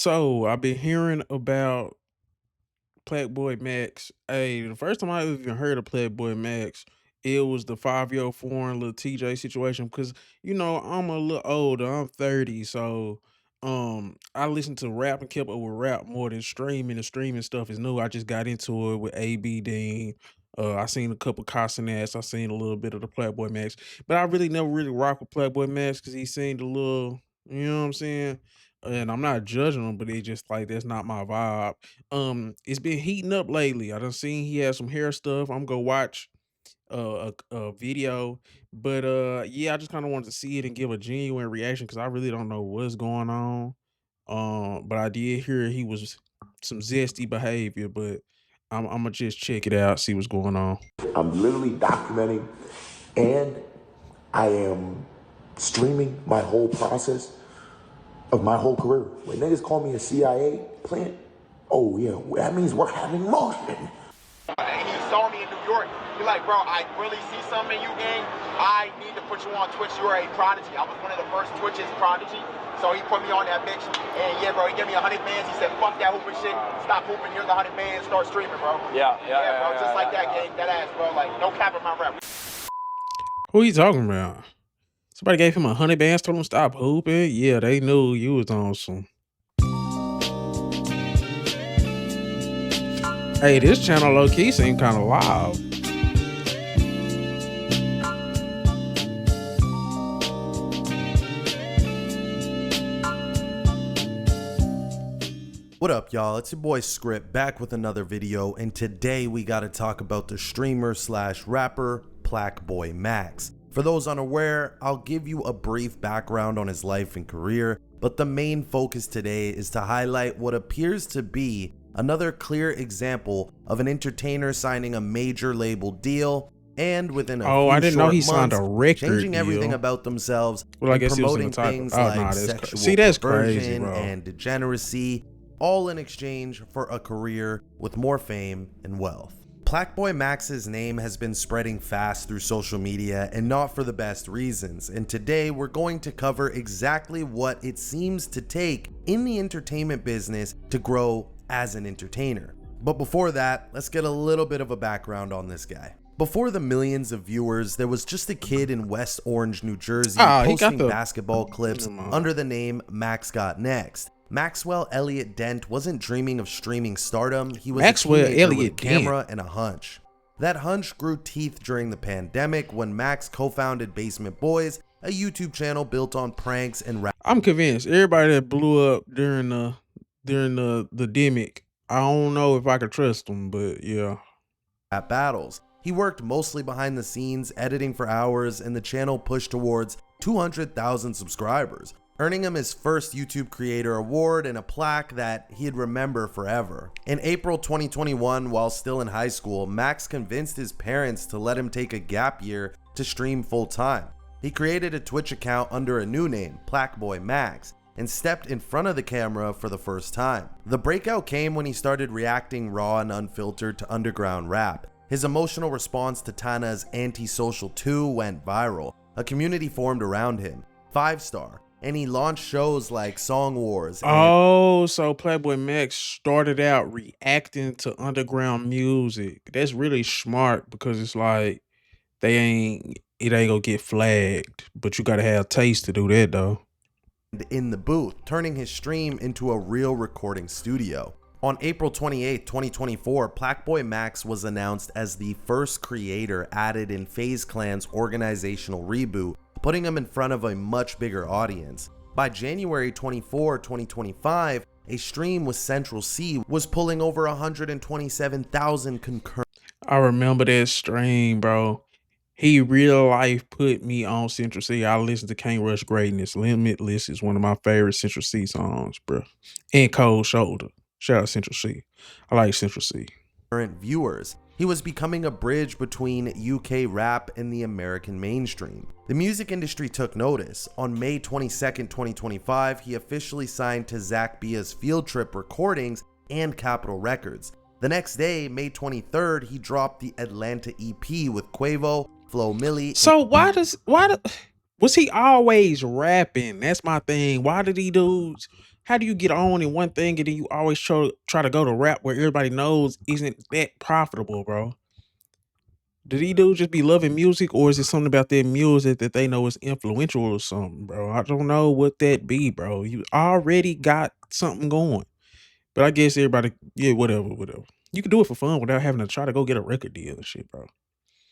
So I've been hearing about Plaqueboymax. Hey, the first time I even heard of Plaqueboymax, it was the 5 year foreign little TJ situation because I'm a little older. I'm 30, so I listened to rap and kept up with rap more than streaming. The streaming stuff is new. I just got into it with AB Dean. I seen a couple Casanats. I seen a little bit of the Plaqueboymax, but I really never really rock with Plaqueboymax because he seemed a little, you know what I'm saying. And I'm not judging him, but it's just like that's not my vibe. It's been heating up lately. I done seen he had some hair stuff. I'm gonna watch a video, but yeah, I just kind of wanted to see it and give a genuine reaction because I really don't know what's going on. But I did hear he was some zesty behavior, but I'm gonna just check it out, see what's going on. I'm literally documenting and I am streaming my whole process of my whole career. When niggas call me a CIA plant, oh yeah, that means we're having motion. And he saw me in New York. He's like, bro, I really see something in you, gang. I need to put you on Twitch. You are a prodigy. I was one of the first Twitch's prodigy. So he put me on that bitch. And yeah, bro, he gave me 100 bands. He said, fuck that hooping shit. Stop hooping. Here's 100 bands. Start streaming, bro. Yeah, bro. Just like that, gang. That ass, bro. Like, no cap in my rap. Who you talking about? Somebody gave him 100 bands, told him stop hooping. Yeah, they knew you was on some. Hey, this channel low key seem kind of loud. What up, y'all? It's your boy Script back with another video, and today we got to talk about the streamer slash rapper Plaqueboymax. For those unaware, I'll give you a brief background on his life and career, but the main focus today is to highlight what appears to be another clear example of an entertainer signing a major label deal and within a few I didn't know he signed months, a record changing everything deal. about themselves Well, I and guess he was in promoting the title. things Oh, like nah, sexual that's perversion crazy, bro. and degeneracy, all in exchange for a career with more fame and wealth. Plaqueboymax's name has been spreading fast through social media, and not for the best reasons, and today we're going to cover exactly what it seems to take in the entertainment business to grow as an entertainer. But before that, let's get a little bit of a background on this guy. Before the millions of viewers, there was just a kid in West Orange, New Jersey posting basketball clips under the name Max Got Next. Maxwell Elliott Dent wasn't dreaming of streaming stardom. He was Maxwell a teenager with a Elliott camera Dent. and a hunch. That hunch grew teeth during the pandemic when Max co-founded Basement Boys, a YouTube channel built on pranks and rap. I'm convinced everybody that blew up during the demic, I don't know if I could trust them, but yeah. Rap battles. He worked mostly behind the scenes, editing for hours, and the channel pushed towards 200,000 subscribers, earning him his first YouTube Creator Award and a plaque that he'd remember forever. In April 2021, while still in high school, Max convinced his parents to let him take a gap year to stream full-time. He created a Twitch account under a new name, Plaqueboymax, and stepped in front of the camera for the first time. The breakout came when he started reacting raw and unfiltered to underground rap. His emotional response to Tana's Antisocial 2 went viral. A community formed around him, 5-star, and he launched shows like Song Wars. So Plaqueboymax started out reacting to underground music. That's really smart because it's like it ain't gonna get flagged, but you gotta have taste to do that though. In the booth, turning his stream into a real recording studio. On April 28, 2024, Plaqueboymax was announced as the first creator added in FaZe Clan's organizational reboot, putting him in front of a much bigger audience. By January 24, 2025, a stream with Central C was pulling over 127,000 concurrent. I remember that stream, bro. He real life put me on Central C. I listened to Can't Rush Greatness. Limitless is one of my favorite Central C songs, bro. And Cold Shoulder. Shout out Central C. I like Central C. Viewers. He was becoming a bridge between UK rap and the American mainstream. The music industry took notice. On May 22nd, 2025, he officially signed to Zach Bia's Field Trip Recordings and Capitol Records. The next day, May 23rd, he dropped the Atlanta EP with Quavo, Flo Milli. So was he always rapping? That's my thing. Why did he do How do you get on in one thing and then you always try to go to rap where everybody knows isn't that profitable, bro? Did he do just be loving music, or is it something about that music that they know is influential or something, bro? I don't know what that be, bro. You already got something going. But I guess everybody, yeah, whatever, whatever. You can do it for fun without having to try to go get a record deal and shit, bro.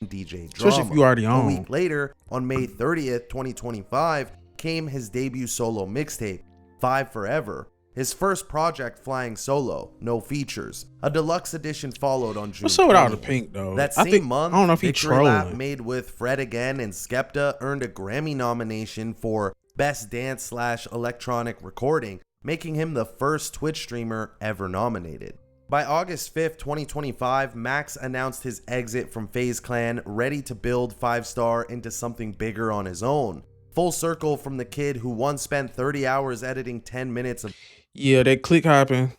DJ Especially if you Drama. already A on. week later, on May 30th, 2025, came his debut solo mixtape, Five Forever. His first project flying solo, no features. A deluxe edition followed on June What's up with all the 20th. pink though? That I same think I don't month, know if he Victory Lap trolling. made with Fred Again and Skepta earned a Grammy nomination for Best Dance / Electronic Recording, making him the first Twitch streamer ever nominated. By August 5th, 2025, Max announced his exit from FaZe Clan, ready to build 5 Star into something bigger on his own. Full circle from the kid who once spent 30 hours editing 10 minutes of Yeah, that click hopping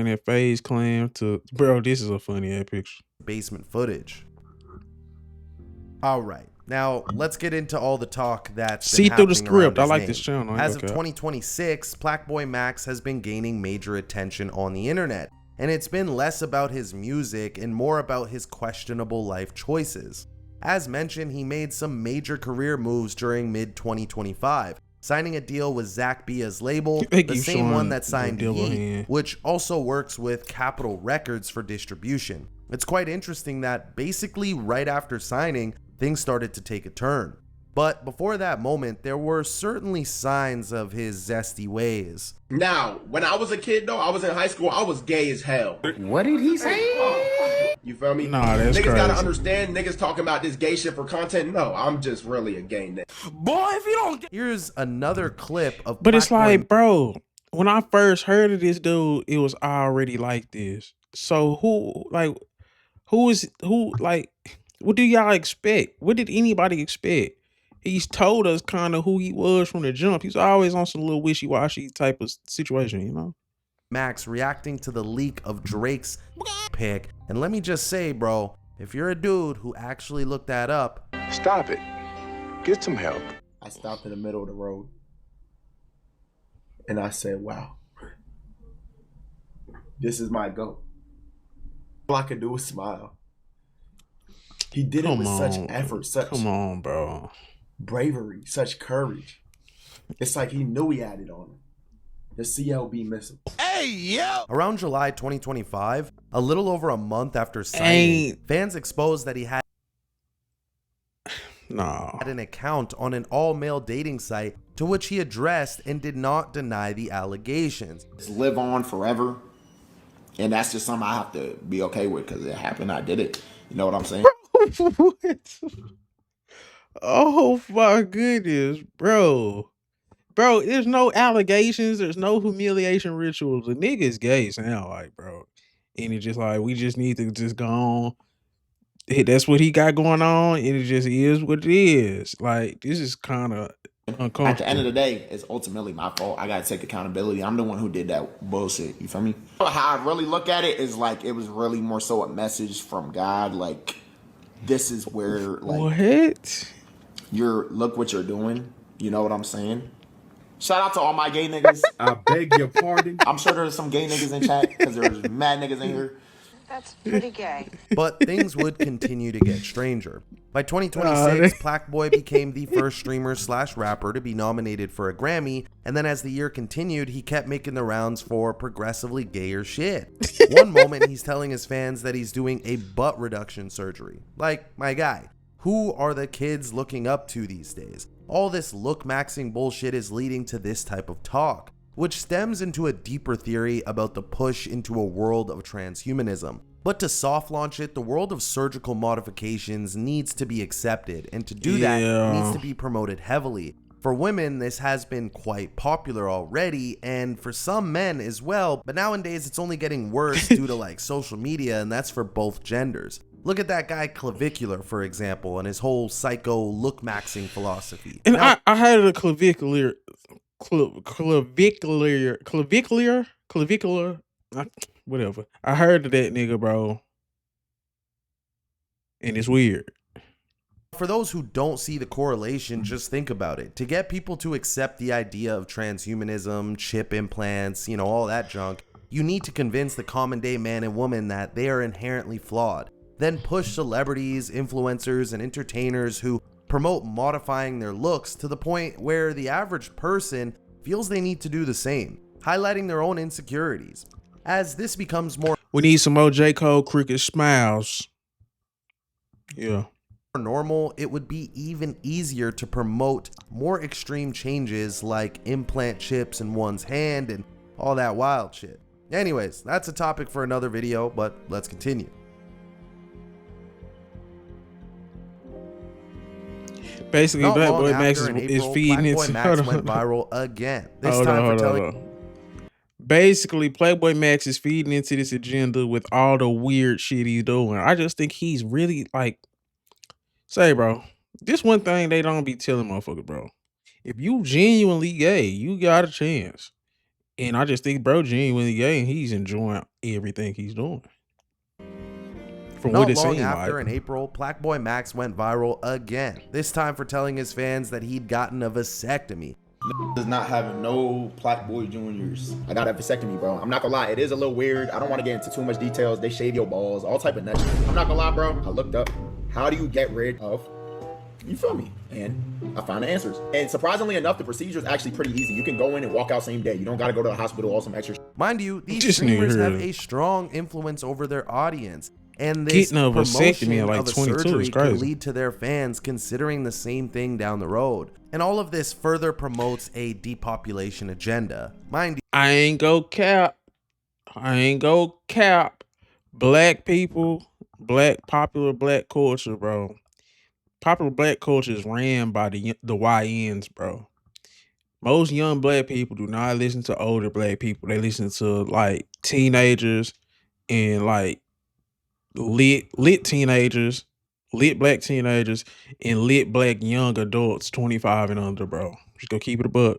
at FaZe Clan to bro. This is a funny ass picture. basement footage. Alright, now let's get into all the talk that's been See through the happening around script. I his like name. this channel. As of 2026, Plaqueboymax has been gaining major attention on the internet, and it's been less about his music and more about his questionable life choices. As mentioned, he made some major career moves during mid-2025, signing a deal with Zach Bia's label, They the keep same one showing that the signed devil Yeet, hand. which also works with Capitol Records for distribution. It's quite interesting that basically right after signing, things started to take a turn. But before that moment, there were certainly signs of his zesty ways. Now, when I was a kid though, I was in high school, I was gay as hell. What did he say? You feel me? Nah, that's niggas gotta crazy. understand, niggas talking about this gay shit for content. No, I'm just really a gay nigga. Boy, if you don't get Here's another clip of But it's Plaqueboy like, bro, when I first heard of this dude, it was already like this. So what do y'all expect? What did anybody expect? He's told us kind of who he was from the jump. He's always on some little wishy-washy type of situation, you know? Max reacting to the leak of Drake's pic. And let me just say, bro, if you're a dude who actually looked that up, Stop it. Get some help. I stopped in the middle of the road and I said, wow, this is my goat. All I could do was smile. He did it with such effort, such Come on, bro. bravery, such courage. It's like he knew he had it on him. The CLB missile. around July 2025, a little over a month after signing, Ain't- fans exposed that he had Nah. an account on an all-male dating site, to which he addressed and did not deny the allegations. Live on forever. And that's just something I have to be okay with because it happened. I did it. You know what I'm saying? What? Oh my goodness, bro. Bro, there's no allegations, there's no humiliation rituals. The nigga is gay, sound like, bro. And it's just like, we just need to just go on. Hey, that's what he got going on, and it just is what it is. Like, this is kind of uncomfortable. At the end of the day, it's ultimately my fault. I got to take accountability. I'm the one who did that bullshit. You feel me? How I really look at it is like it was really more so a message from God. Like, this is where, like, What? look what you're doing. You know what I'm saying? Shout out to all my gay niggas. I beg your pardon. I'm sure there's some gay niggas in chat because there's mad niggas in here. That's pretty gay. But things would continue to get stranger. By 2026, Plaqueboy became the first streamer / rapper to be nominated for a Grammy, and then as the year continued, he kept making the rounds for progressively gayer shit. One moment, he's telling his fans that he's doing a butt reduction surgery. Like, my guy, who are the kids looking up to these days? All this look-maxing bullshit is leading to this type of talk, which stems into a deeper theory about the push into a world of transhumanism. But to soft launch it, the world of surgical modifications needs to be accepted, and to do that, it needs to be promoted heavily. For women, this has been quite popular already, and for some men as well, but nowadays it's only getting worse due to like social media, and that's for both genders. Look at that guy Clavicular, for example, and his whole psycho look-maxing philosophy. And Now, I heard of clavicular, whatever. I heard of that nigga, bro. And it's weird. For those who don't see the correlation, just think about it. To get people to accept the idea of transhumanism, chip implants, you know, all that junk, you need to convince the common day man and woman that they are inherently flawed. Then push celebrities, influencers, and entertainers who promote modifying their looks to the point where the average person feels they need to do the same, highlighting their own insecurities. As this becomes more We need some more J. Cole cricket smiles. Yeah. normal, it would be even easier to promote more extreme changes like implant chips in one's hand and all that wild shit. Anyways, that's a topic for another video, but let's continue. Basically, Not long Plaqueboymax after, in is April, feeding into. Plaqueboymax went viral again. This Hold time on, for hold on, telling hold on. Basically, Plaqueboymax is feeding into this agenda with all the weird shit he's doing. I just think he's really like, say, bro, this one thing they don't be telling motherfuckers, bro. If you genuinely gay, you got a chance. And I just think bro genuinely gay and he's enjoying everything he's doing. From what Not it long seemed after, like. in April, Plaqueboymax went viral again. This time for telling his fans that he'd gotten a vasectomy. Does not having no Plaqueboy Juniors. I got a vasectomy, bro. I'm not gonna lie, it is a little weird. I don't want to get into too much details. They shave your balls, all type of nut shit. I'm not gonna lie, bro. I looked up, how do you get rid of, you feel me? And I found the answers. And surprisingly enough, the procedure is actually pretty easy. You can go in and walk out same day. You don't gotta go to the hospital, all some extra shit. Mind you, these Just streamers nigga have here. a strong influence over their audience. And this Getting a vasectomy promotion at like of a 22 is surgery could crazy. lead to their fans considering the same thing down the road. And all of this further promotes a depopulation agenda. Mind I ain't go cap. I ain't go cap. Black people, popular black culture, bro. Popular black culture is ran by the YNs, bro. Most young black people do not listen to older black people. They listen to like teenagers and like lit teenagers, lit black teenagers, and lit black young adults, 25 and under, bro. Just go keep it a buck.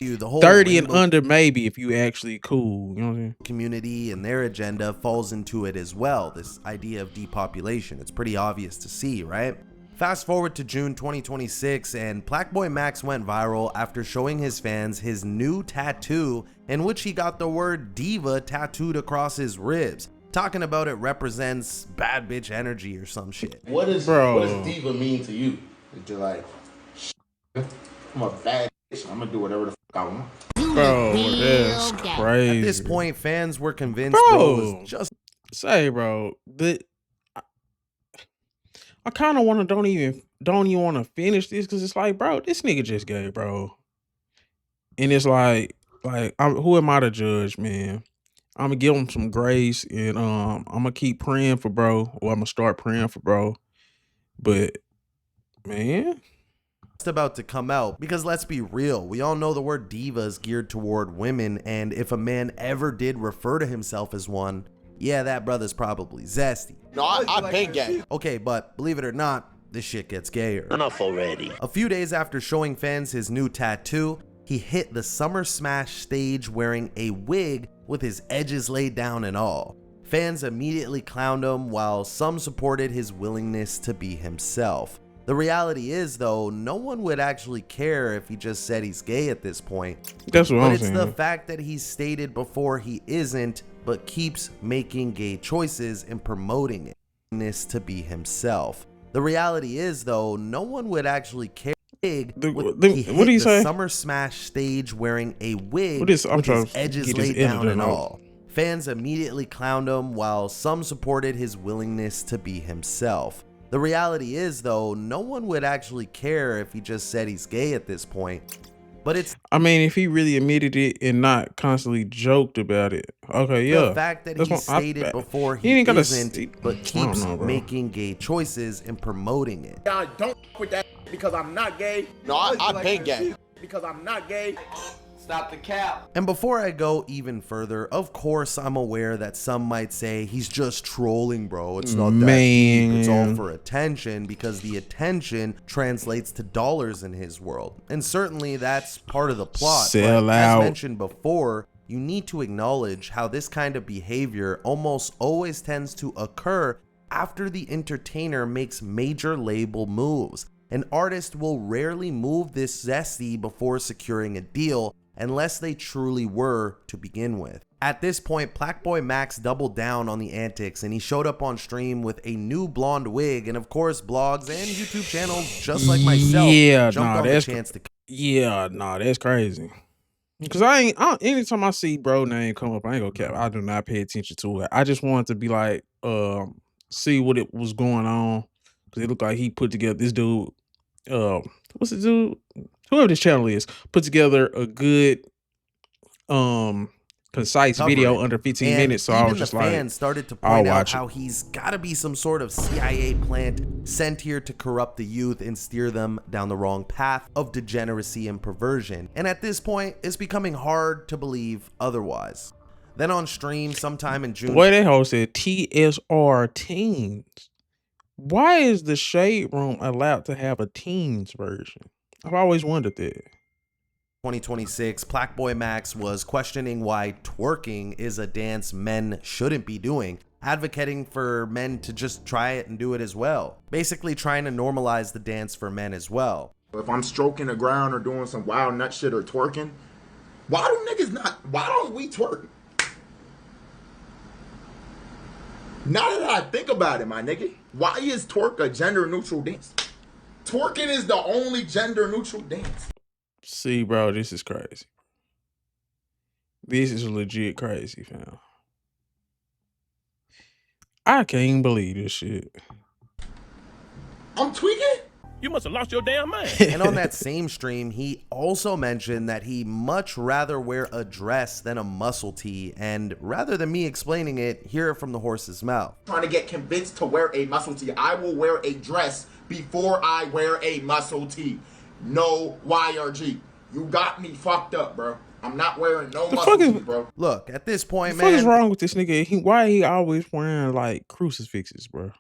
you, the whole 30 and rainbow under, maybe, if you actually cool. You know what I'm saying? community and their agenda falls into it as well. This idea of depopulation. It's pretty obvious to see, right? Fast forward to June 2026 and Plaqueboymax went viral after showing his fans his new tattoo in which he got the word diva tattooed across his ribs. Talking about it represents bad bitch energy or some shit. What does diva mean to you? Is you like, I'm a bad bitch, I'm gonna do whatever the fuck I want. Bro, that's crazy. At this point, fans were convinced bro was just say, bro, I kind of want to don't even want to finish this because it's like, bro, this nigga just gay, bro. And it's like who am I to judge, man? I'm gonna give him some grace and I'm gonna keep praying for bro, or I'm gonna start praying for bro. But man, about to come out because let's be real, we all know the word diva is geared toward women, and if a man ever did refer to himself as one, yeah, that brother's probably zesty. No, I've been gay. Okay, but believe it or not, this shit gets gayer. Enough already. A few days after showing fans his new tattoo, he hit the Summer Smash stage wearing a wig with his edges laid down and all. Fans immediately clowned him while some supported his willingness to be himself. The reality is though, no one would actually care if he just said he's gay at this point. That's what I'm saying. But it's the fact that he's stated before he isn't, but keeps making gay choices and promoting it. To be himself. The reality is though, no one would actually care. What do you say? Summer Smash stage wearing a wig with his edges laid down and all. Fans immediately clowned him while some supported his willingness to be himself. The reality is though, no one would actually care if he just said he's gay at this point. But it's, I mean, if he really admitted it and not constantly joked about it. Okay, yeah. The fact that he stated before he isn't, but keeps making gay choices and promoting it. I don't with that because I'm not gay. No, I've been gay. Because I'm not gay. Stop the cap. And before I go even further, of course I'm aware that some might say he's just trolling, bro. It's not that deep. It's all for attention, because the attention translates to dollars in his world. And certainly that's part of the plot. Sell but out. As mentioned before, you need to acknowledge how this kind of behavior almost always tends to occur after the entertainer makes major label moves. An artist will rarely move this zesty before securing a deal, unless they truly were to begin with. At this point, Plaqueboymax doubled down on the antics and he showed up on stream with a new blonde wig, and of course blogs and YouTube channels just like myself jumped on the chance to... Yeah, nah, that's crazy. Cause anytime I see bro name come up, I ain't gonna cap. I do not pay attention to it. I just wanted to be like, see what it was going on. Cause it looked like he put together this dude, what's the dude? Whoever this channel is, put together a good, concise video under 15 minutes. So I was just like, fans started to point out how he's gotta be some sort of CIA plant sent here to corrupt the youth and steer them down the wrong path of degeneracy and perversion. And at this point, it's becoming hard to believe otherwise. Then on stream sometime in June... Boy, that host said TSR teens. Why is the Shade Room allowed to have a teens version? I've always wondered that. 2026, Plaqueboymax was questioning why twerking is a dance men shouldn't be doing, advocating for men to just try it and do it as well. Basically trying to normalize the dance for men as well. If I'm stroking the ground or doing some wild nut shit or twerking, why don't we twerk? Now that I think about it, my nigga, why is twerk a gender neutral dance? Twerking is the only gender neutral dance. See, bro, this is crazy. This is legit crazy, fam. I can't even believe this shit. I'm tweaking? You must have lost your damn mind. And on that same stream, he also mentioned that he much rather wear a dress than a muscle tee, and rather than me explaining it, hear it from the horse's mouth. Trying to get convinced to wear a muscle tee. I will wear a dress before I wear a muscle tee. No YRG. You got me fucked up, bro. I'm not wearing no muscle tee, bro. Look, at this point, man. What is wrong with this nigga? Why he always wearing like crucifixes, bro?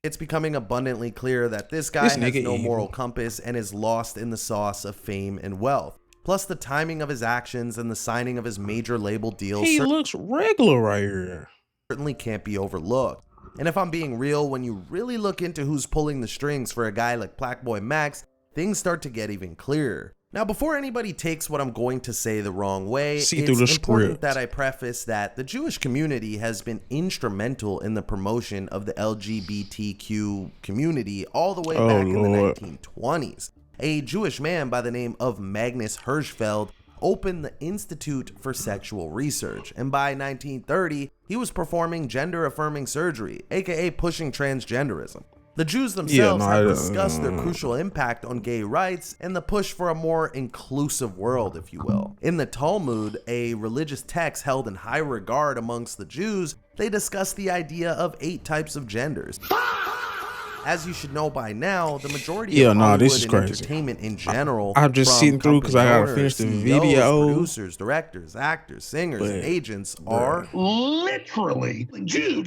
It's becoming abundantly clear that this guy has no moral compass and is lost in the sauce of fame and wealth. Plus the timing of his actions and the signing of his major label deals. He looks regular right here. Certainly can't be overlooked. And if I'm being real, when you really look into who's pulling the strings for a guy like Plaqueboymax, things start to get even clearer. Now, before anybody takes what I'm going to say the wrong way, it's important that I preface that the Jewish community has been instrumental in the promotion of the LGBTQ community all the way back in the 1920s. A Jewish man by the name of Magnus Hirschfeld opened the Institute for Sexual Research, and by 1930, he was performing gender-affirming surgery, aka pushing transgenderism. The Jews themselves have discussed their crucial impact on gay rights and the push for a more inclusive world, if you will. In the Talmud, a religious text held in high regard amongst the Jews, they discuss the idea of 8 types of genders. As you should know by now, the majority of Hollywood and entertainment in general, I'm just sitting through because I gotta finish the video. Producers, directors, actors, singers, and agents are literally Jew.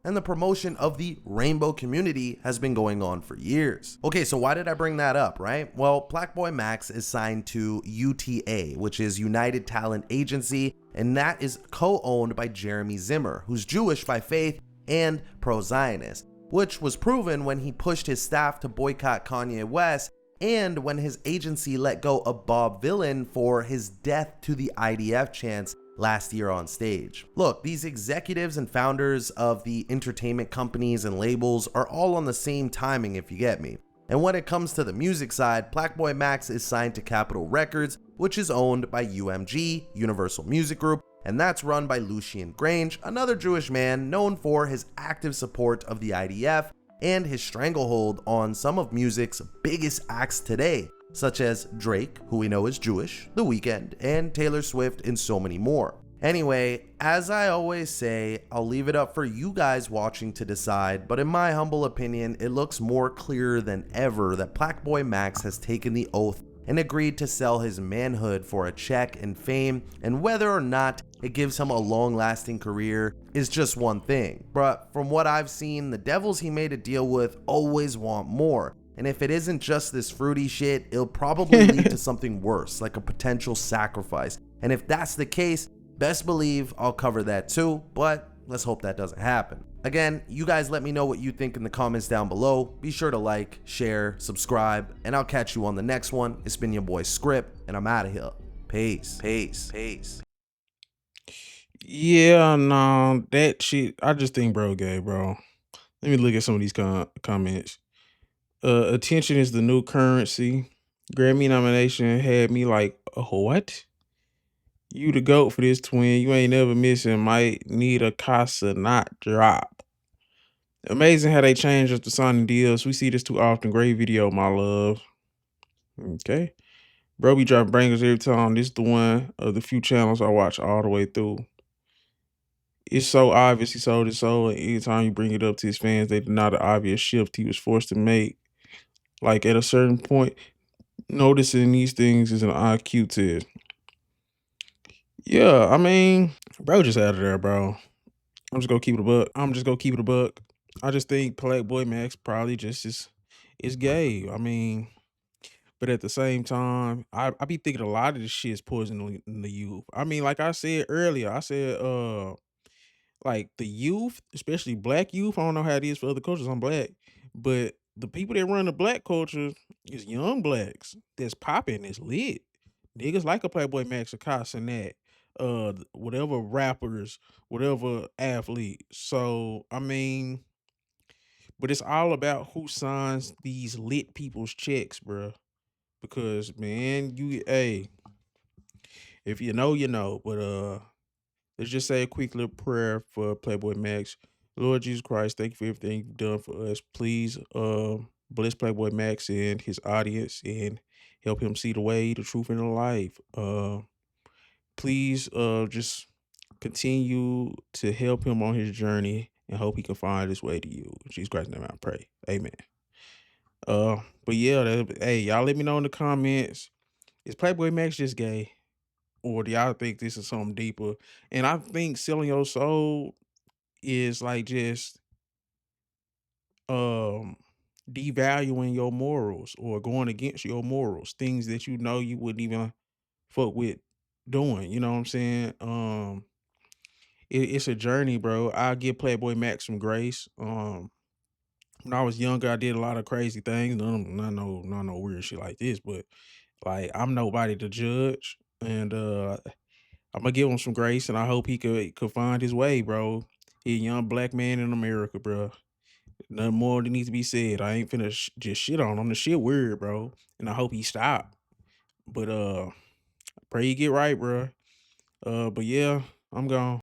And the promotion of the rainbow community has been going on for years. Okay, so why did I bring that up, right? Well, Plaqueboymax is signed to UTA, which is United Talent Agency, and that is co-owned by Jeremy Zimmer, who's Jewish by faith and pro-Zionist, which was proven when he pushed his staff to boycott Kanye West and when his agency let go of Bob Villain for his death to the IDF chants last year on stage. Look, these executives and founders of the entertainment companies and labels are all on the same timing, if you get me. And when it comes to the music side, Plaqueboymax is signed to Capitol Records, which is owned by UMG, Universal Music Group, and that's run by Lucien Grange, another Jewish man known for his active support of the IDF and his stranglehold on some of music's biggest acts today, such as Drake, who we know is Jewish, The Weeknd, and Taylor Swift, and so many more. Anyway, as I always say, I'll leave it up for you guys watching to decide, but in my humble opinion, it looks more clear than ever that Plaqueboymax has taken the oath and agreed to sell his manhood for a check and fame, and whether or not it gives him a long-lasting career is just one thing. But from what I've seen, the devils he made a deal with always want more, and if it isn't just this fruity shit, it'll probably lead to something worse, like a potential sacrifice. And if that's the case, best believe I'll cover that too, but Let's hope that doesn't happen. Again, you guys let me know what you think in the comments down below. Be sure to like, share, subscribe, and I'll catch you on the next one. It's been your boy Script, and I'm out of here. Peace. Peace. Peace. Yeah, no, that shit. I just think bro gay, bro. Let me look at some of these comments. Attention is the new currency. Grammy nomination had me like, oh, what? You the GOAT for this twin. You ain't never missing. Might need a Casa not drop. Amazing how they changed up the signing deals. We see this too often. Great video, my love. Okay. Bro be dropping bangers every time. This is the one of the few channels I watch all the way through. It's so obvious he sold his soul, and anytime you bring it up to his fans, they deny the obvious shift he was forced to make. Like at a certain point, noticing these things is an IQ test. Yeah, I mean, bro just out of there, bro. I'm just gonna keep it a buck. I just think Plaqueboymax probably just is gay. I mean, but at the same time, I be thinking a lot of this shit is poisoning the youth. I mean, like I said earlier, I said like the youth, especially black youth. I don't know how it is for other cultures. I'm black, but the people that run the black culture is young blacks that's popping, is lit. Niggas like a Playboy Max, a Cas and that, whatever rappers, whatever athlete. So I mean, but it's all about who signs these lit people's checks, bruh. Because man, hey, if you know, you know. But let's just say a quick little prayer for Playboy Max. Lord Jesus Christ, thank you for everything you've done for us. Please bless Playboy Max and his audience and help him see the way, the truth, and the life. Please just continue to help him on his journey and hope he can find his way to you. In Jesus Christ's name I pray. Amen. But yeah, hey, y'all let me know in the comments. Is Playboy Max just gay? Or do y'all think this is something deeper? And I think selling your soul is like just um devaluing your morals or going against your morals, things that you know you wouldn't even fuck with doing. You know what I'm saying? It's a journey, bro. I give Playboy Max some grace. When I was younger, I did a lot of crazy things. Not no weird shit like this, but like I'm nobody to judge. And I'm gonna give him some grace, and I hope he could find his way, bro. He a young black man in America, bro. Nothing more that needs to be said. I ain't finna just shit on him. The shit weird, bro, and I hope he stop. But pray you get right, bro. But yeah, I'm gone.